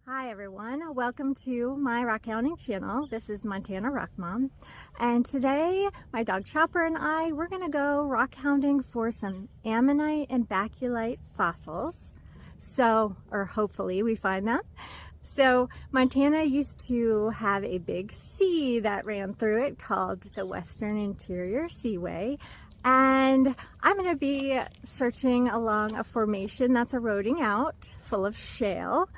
Hi everyone, welcome to my rockhounding channel. This is Montana Rock Mom, and today my dog Chopper and we're gonna go rockhounding for some Ammonite and Baculite fossils. Or hopefully we find them. So Montana used to have a big sea that ran through it called the Western Interior Seaway. And I'm going to be searching along a formation that's eroding out, full of shale.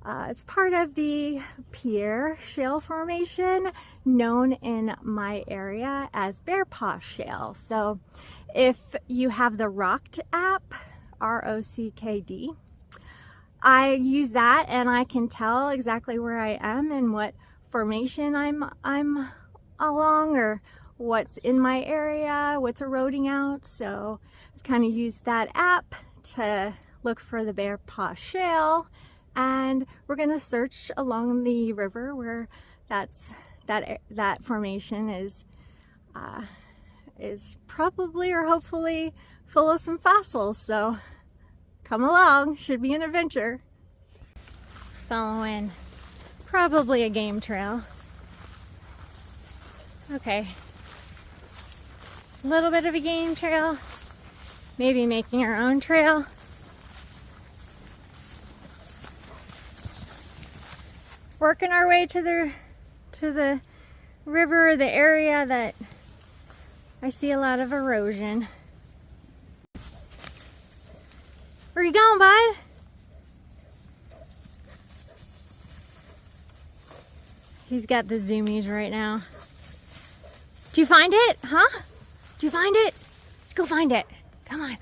It's part of the Pierre Shale Formation, known in my area as Bearpaw Shale. So if you have the Rocked app, R-O-C-K-D, I use that and I can tell exactly where I am and what formation I'm along, or what's in my area, what's eroding out. So kind of use that app to look for the Bearpaw Shale, and we're gonna search along the river where that formation is probably or hopefully full of some fossils. So come along, should be an adventure. Following probably a game trail. Okay. A little bit of a game trail, maybe making our own trail. Working our way to the river, the area that I see a lot of erosion. Where you going, bud? He's got the zoomies right now. Did you find it? Huh? Did you find it? Let's go find it. Come on.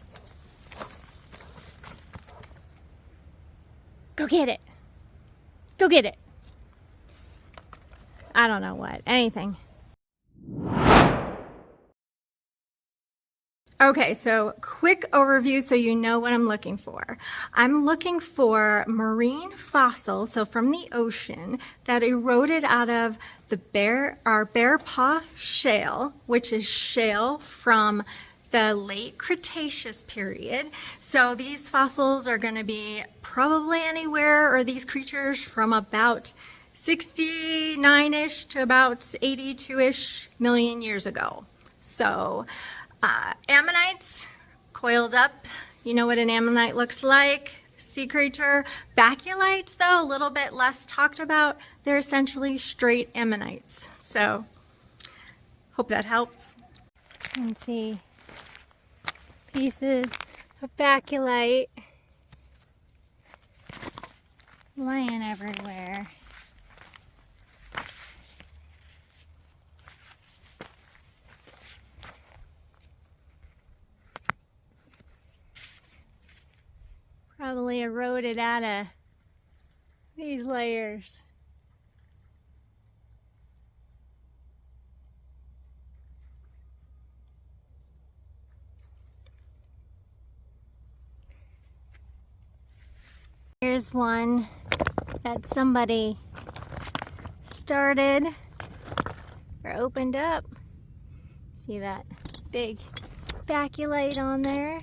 Go get it. Go get it. I don't know what. Anything. Okay, so quick overview so you know what I'm looking for. I'm looking for marine fossils, so from the ocean, that eroded out of our Bearpaw Shale, which is shale from the late Cretaceous period. So these fossils are going to be probably anywhere, or these creatures, from about 69-ish to about 82-ish million years ago. So ammonites, coiled up, you know what an ammonite looks like, sea creature. Baculites, though, a little bit less talked about. They're essentially straight ammonites. So hope that helps. You can see pieces of Baculite laying everywhere. Probably eroded out of these layers. Here's one that somebody started or opened up. See that big Baculite on there?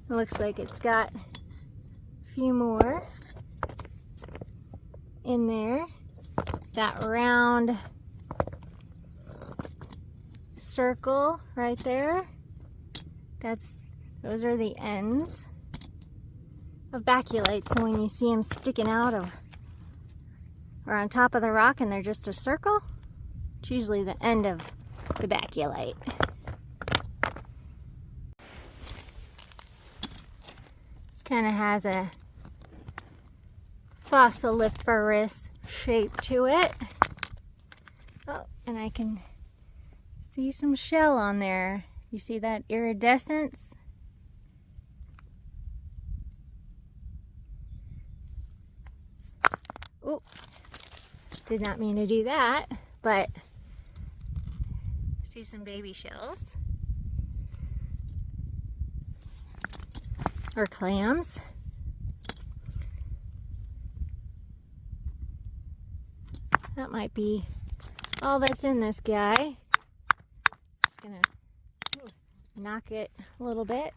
It looks like it's got a few more in there. That round circle right there, those are the ends of Baculite. So when you see them sticking out or on top of the rock and they're just a circle, it's usually the end of the Baculite. Kind of has a fossiliferous shape to it. Oh, and I can see some shell on there. You see that iridescence? Oh, did not mean to do that, but see some baby shells. Or clams. That might be all that's in this guy. Just gonna knock it a little bit.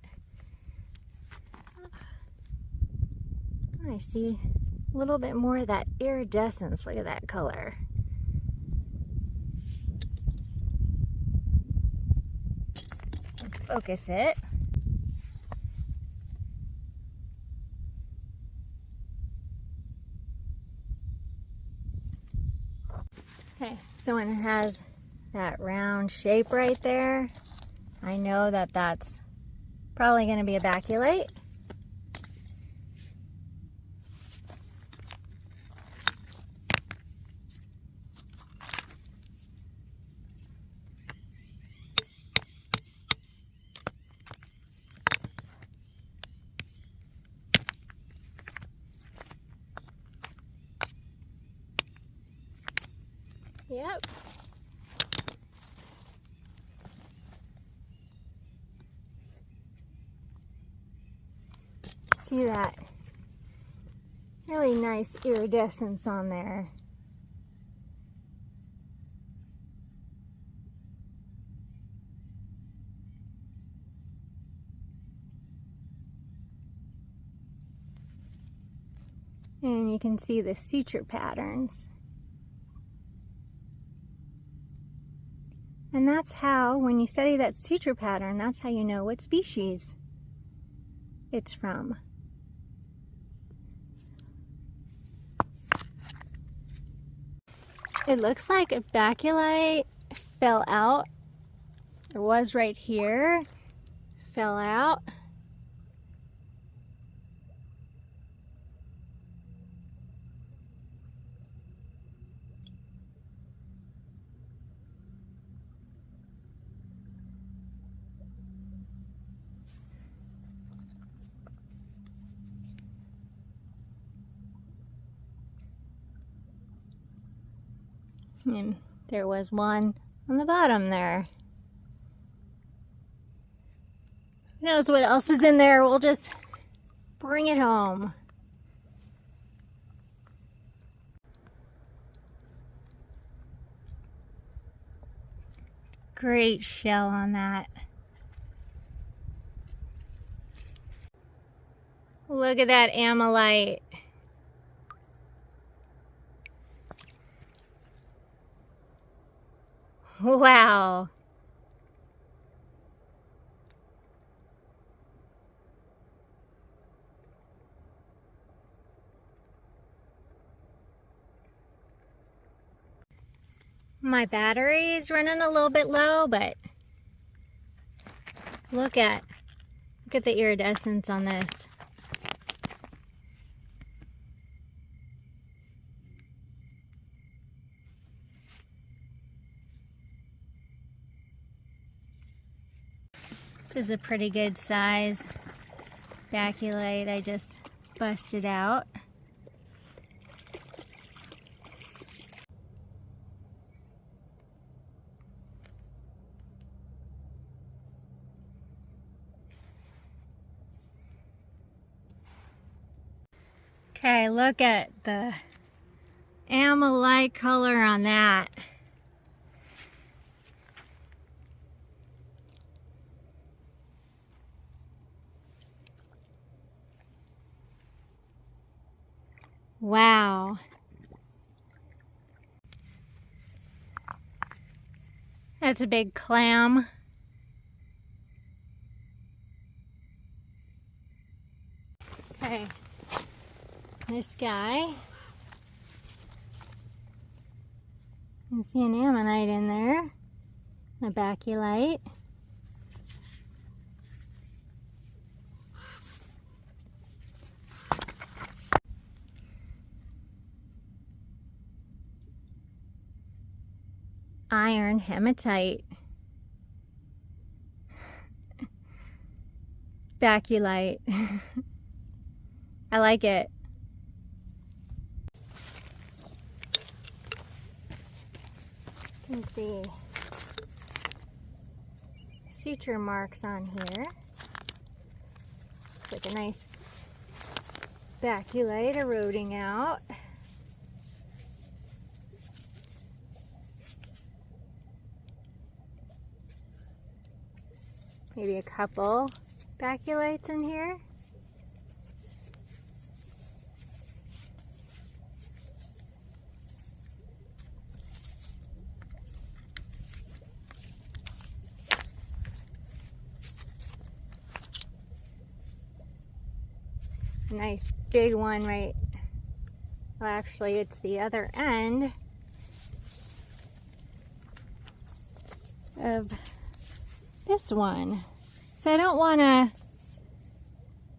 I see a little bit more of that iridescence. Look at that color. Focus it. Okay, so when it has that round shape right there, I know that that's probably going to be a Baculite. Yep. See that really nice iridescence on there. And you can see the suture patterns. And that's how, when you study that suture pattern, that's how you know what species it's from. It looks like a Baculite fell out. It was right here, fell out. And there was one on the bottom there. Who knows what else is in there? We'll just bring it home. Great shell on that. Look at that Ammolite. Wow. My battery is running a little bit low, but look at the iridescence on this. This is a pretty good size Baculite I just busted out. Okay, look at the Ammolite color on that. Wow. That's a big clam. Okay, this guy. You can see an ammonite in there, a Baculite. Iron hematite. Baculite. I like it. You can see suture marks on here. It's like a nice Baculite eroding out. Maybe a couple Baculites in here. a nice big one right, well actually it's the other end of this one. So I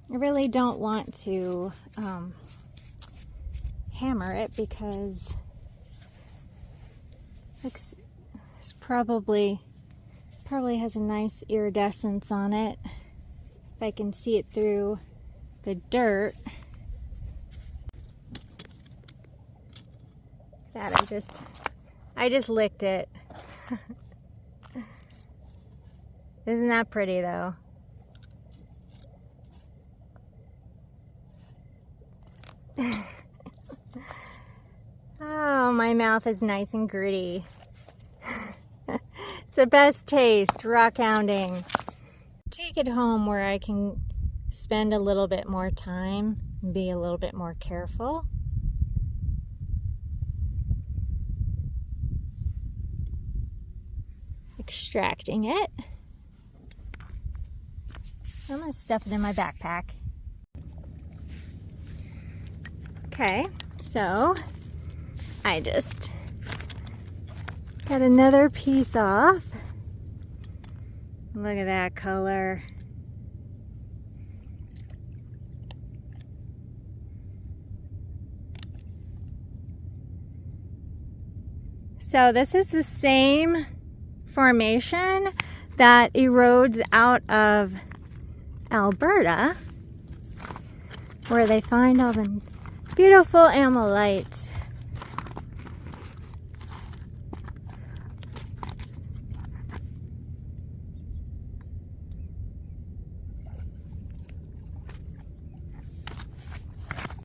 really don't want to hammer it because it's probably has a nice iridescence on it. If I can see it through the dirt. That I just licked it. Isn't that pretty though? Oh, my mouth is nice and gritty. It's the best taste, rockhounding. Take it home where I can spend a little bit more time and be a little bit more careful. Extracting it. So I'm going to stuff it in my backpack. Okay, so I just got another piece off. Look at that color. So this is the same formation that erodes out of Alberta, where they find all the beautiful Ammolite.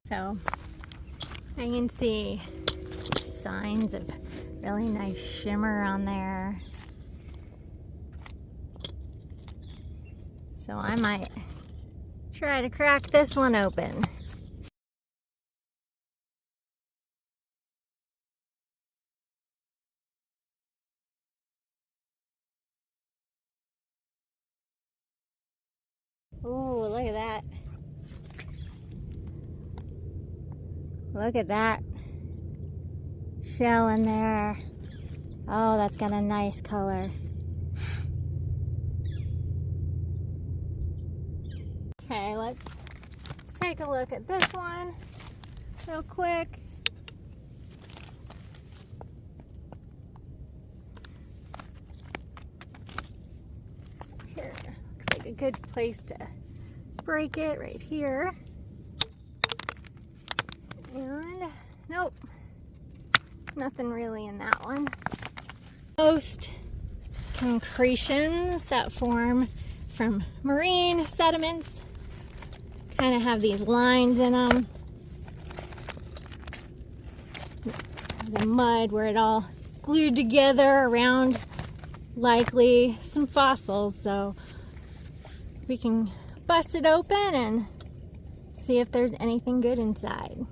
So I can see signs of really nice shimmer on there. So I might try to crack this one open. Ooh, look at that. Look at that shell in there. Oh, that's got a nice color. Okay, let's take a look at this one real quick. Here, looks like a good place to break it right here. And nope, nothing really in that one. Most concretions that form from marine sediments kind of have these lines in them. The mud where it all glued together around likely some fossils, so we can bust it open and see if there's anything good inside.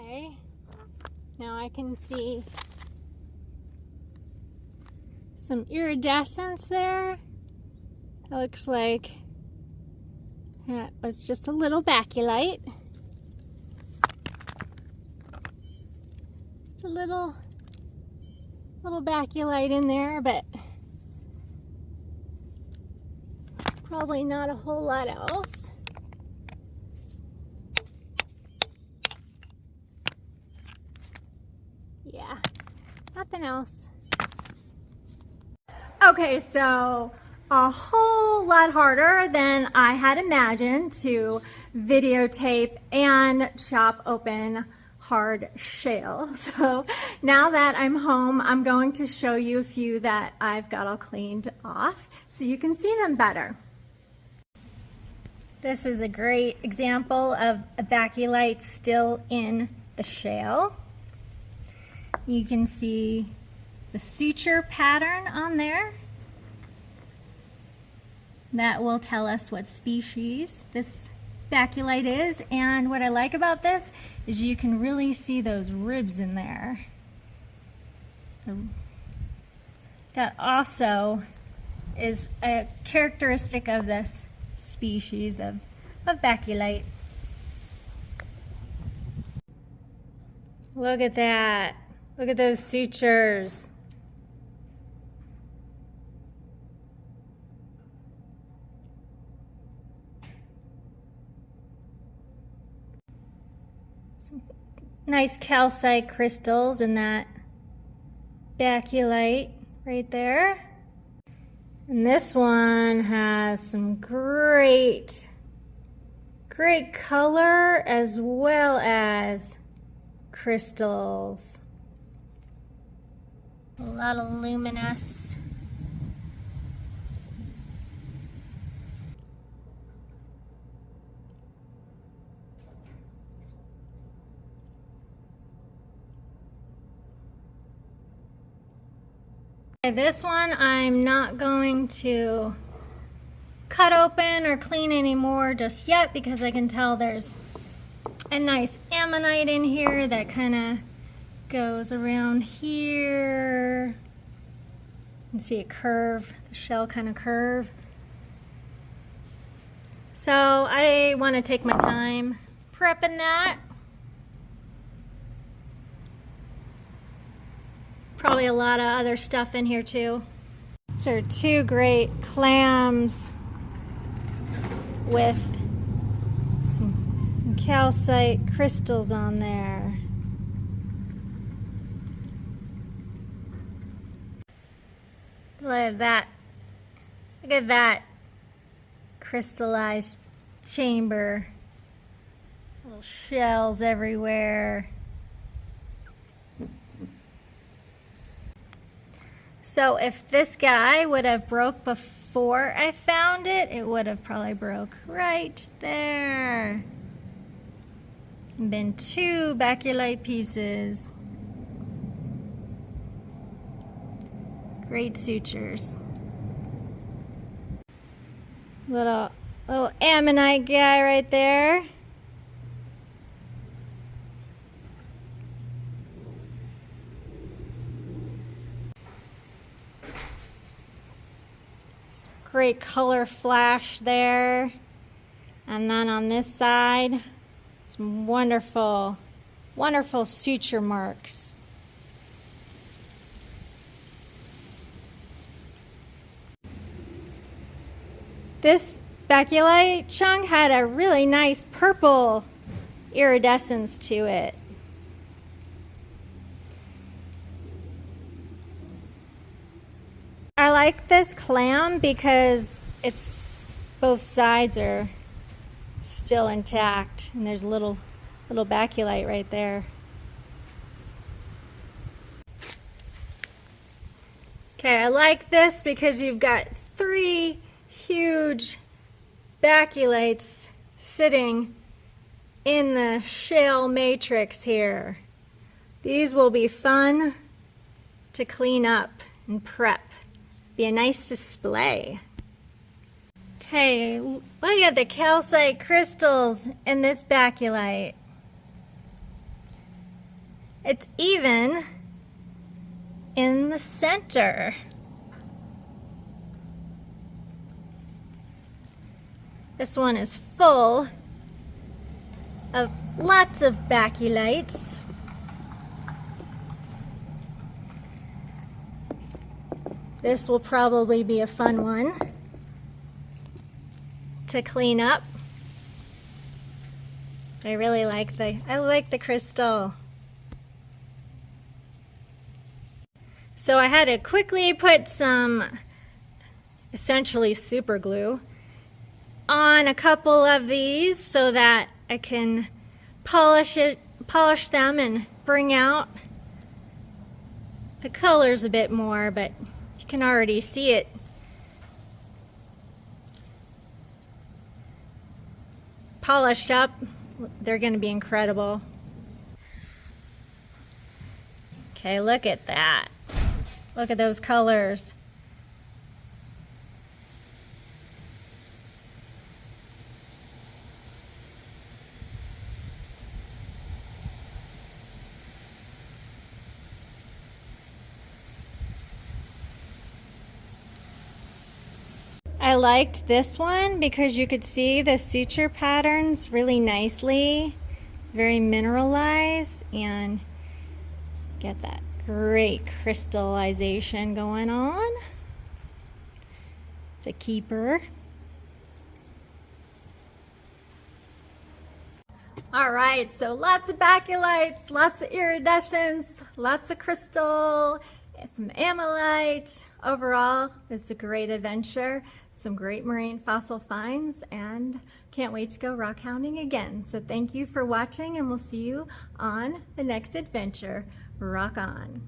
Okay, now I can see some iridescence there. It looks like that was just a little Baculite. Just a little Baculite in there, but probably not a whole lot else. Yeah, nothing else. Okay, so a whole lot harder than I had imagined to videotape and chop open hard shale. So now that I'm home, I'm going to show you a few that I've got all cleaned off so you can see them better. This is a great example of a Baculite still in the shale. You can see the suture pattern on there. That will tell us what species this Baculite is, and what I like about this is you can really see those ribs in there. That also is a characteristic of this species of Baculite. Look at that. Look at those sutures. Some nice calcite crystals in that Baculite right there. And this one has some great color as well as crystals. A lot of luminous. This one I'm not going to cut open or clean anymore just yet because I can tell there's a nice ammonite in here that kind of goes around here. You can see a curve, the shell kind of curve. So I want to take my time prepping that. Probably a lot of other stuff in here too. These are two great clams with some calcite crystals on there. Look at that. Look at that crystallized chamber. Little shells everywhere. So if this guy would have broke before I found it, it would have probably broke right there. Been two Baculite pieces. Great sutures. Little ammonite guy right there. Great color flash there. And then on this side, some wonderful suture marks. This Baculite chunk had a really nice purple iridescence to it. I like this clam because it's both sides are still intact, and there's a little Baculite right there. Okay, I like this because you've got three huge Baculites sitting in the shale matrix here. These will be fun to clean up and prep. Be a nice display. Okay, look at the calcite crystals in this Baculite. It's even in the center. This one is full of lots of Baculites. This will probably be a fun one to clean up. I really like the crystal. So I had to quickly put some essentially super glue on a couple of these so that I can polish polish them and bring out the colors a bit more, but you can already see it polished up. They're going to be incredible. Okay, look at that. Look at those colors. I liked this one because you could see the suture patterns really nicely, very mineralized, and get that great crystallization going on. It's a keeper. All right, so lots of baculites, lots of iridescence, lots of crystal, some ammolite. Overall, it's a great adventure. Some great marine fossil finds, and can't wait to go rock hounding again. So thank you for watching, and we'll see you on the next adventure. Rock on.